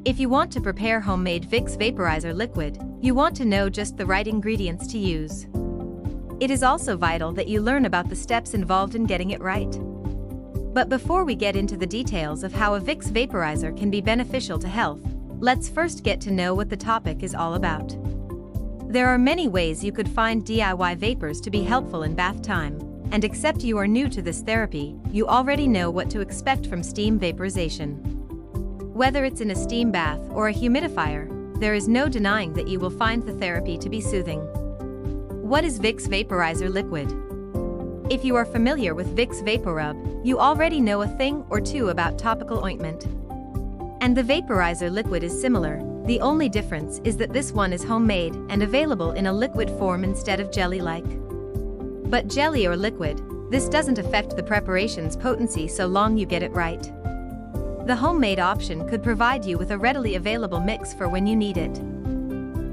If you want to prepare homemade Vicks Vaporizer liquid, you want to know just the right ingredients to use. It is also vital that you learn about the steps involved in getting it right. But before we get into the details of how a Vicks Vaporizer can be beneficial to health, let's first get to know what the topic is all about. There are many ways you could find DIY vapors to be helpful in bath time, and except you are new to this therapy, you already know what to expect from steam vaporization. Whether it's in a steam bath or a humidifier, there is no denying that you will find the therapy to be soothing. What is Vicks Vaporizer liquid? If you are familiar with Vicks VapoRub, you already know a thing or two about topical ointment. And the vaporizer liquid is similar, the only difference is that this one is homemade and available in a liquid form instead of jelly-like. But jelly or liquid, this doesn't affect the preparation's potency so long you get it right. The homemade option could provide you with a readily available mix for when you need it.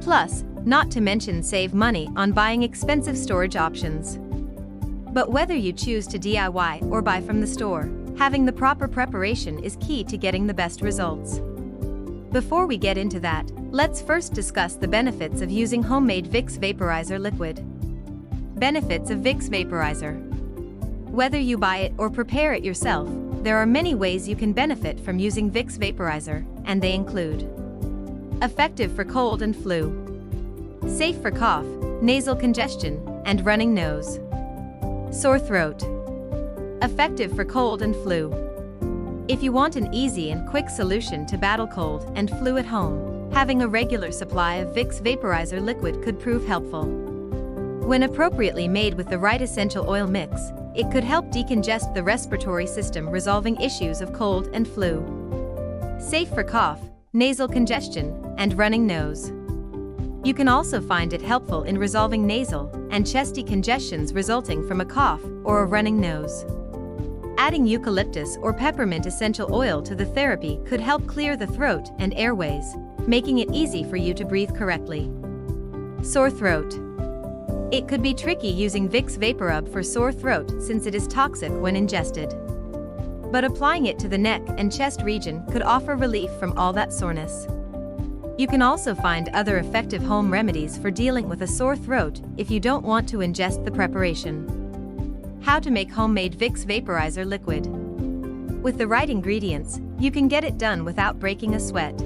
Plus, not to mention save money on buying expensive storage options. But whether you choose to DIY or buy from the store, having the proper preparation is key to getting the best results. Before we get into that, let's first discuss the benefits of using homemade Vicks Vaporizer liquid. Benefits of Vicks Vaporizer. Whether you buy it or prepare it yourself, there are many ways you can benefit from using Vicks Vaporizer, and they include: effective for cold and flu, safe for cough, nasal congestion, and running nose, sore throat. Effective for cold and flu. If you want an easy and quick solution to battle cold and flu at home, having a regular supply of Vicks Vaporizer liquid could prove helpful. When appropriately made with the right essential oil mix, it could help decongest the respiratory system, resolving issues of cold and flu. Safe for cough, nasal congestion, and running nose. You can also find it helpful in resolving nasal and chesty congestions resulting from a cough or a running nose. Adding eucalyptus or peppermint essential oil to the therapy could help clear the throat and airways, making it easy for you to breathe correctly. Sore throat. It could be tricky using Vicks VapoRub for sore throat since it is toxic when ingested. But applying it to the neck and chest region could offer relief from all that soreness. You can also find other effective home remedies for dealing with a sore throat if you don't want to ingest the preparation. How to make homemade Vicks Vaporizer liquid. With the right ingredients, you can get it done without breaking a sweat.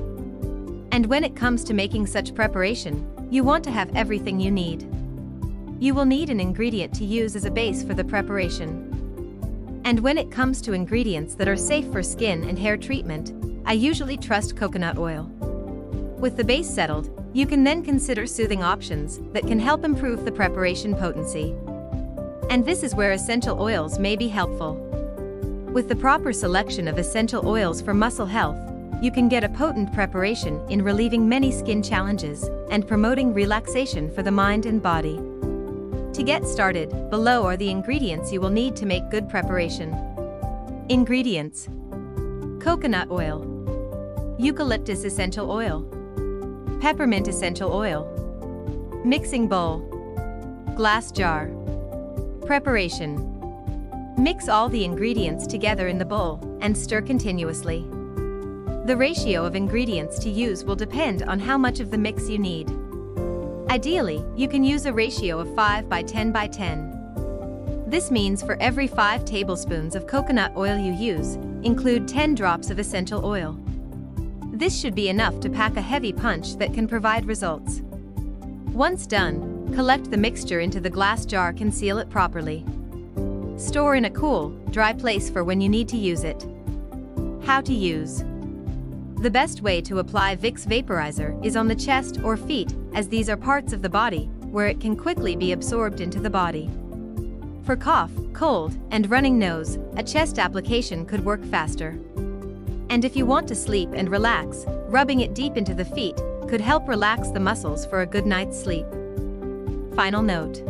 And when it comes to making such preparation, you want to have everything you need. You will need an ingredient to use as a base for the preparation. And when it comes to ingredients that are safe for skin and hair treatment, I usually trust coconut oil. With the base settled, you can then consider soothing options that can help improve the preparation potency. And this is where essential oils may be helpful. With the proper selection of essential oils for muscle health, you can get a potent preparation in relieving many skin challenges and promoting relaxation for the mind and body. To get started, below are the ingredients you will need to make good preparation. Ingredients: coconut oil, eucalyptus essential oil, peppermint essential oil, mixing bowl, glass jar. Preparation: mix all the ingredients together in the bowl and stir continuously. The ratio of ingredients to use will depend on how much of the mix you need. Ideally, you can use a ratio of 5 by 10 by 10. This means for every 5 tablespoons of coconut oil you use, include 10 drops of essential oil. This should be enough to pack a heavy punch that can provide results. Once done, collect the mixture into the glass jar, conceal it properly. Store in a cool, dry place for when you need to use it. How to use. The best way to apply Vicks Vaporizer is on the chest or feet, as these are parts of the body where it can quickly be absorbed into the body. For cough, cold, and running nose, a chest application could work faster. And if you want to sleep and relax, rubbing it deep into the feet could help relax the muscles for a good night's sleep. Final note: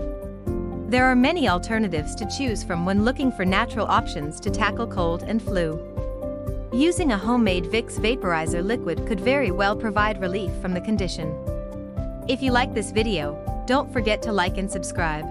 there are many alternatives to choose from when looking for natural options to tackle cold and flu. Using a homemade Vicks Vaporizer liquid could very well provide relief from the condition. If you like this video, don't forget to like and subscribe.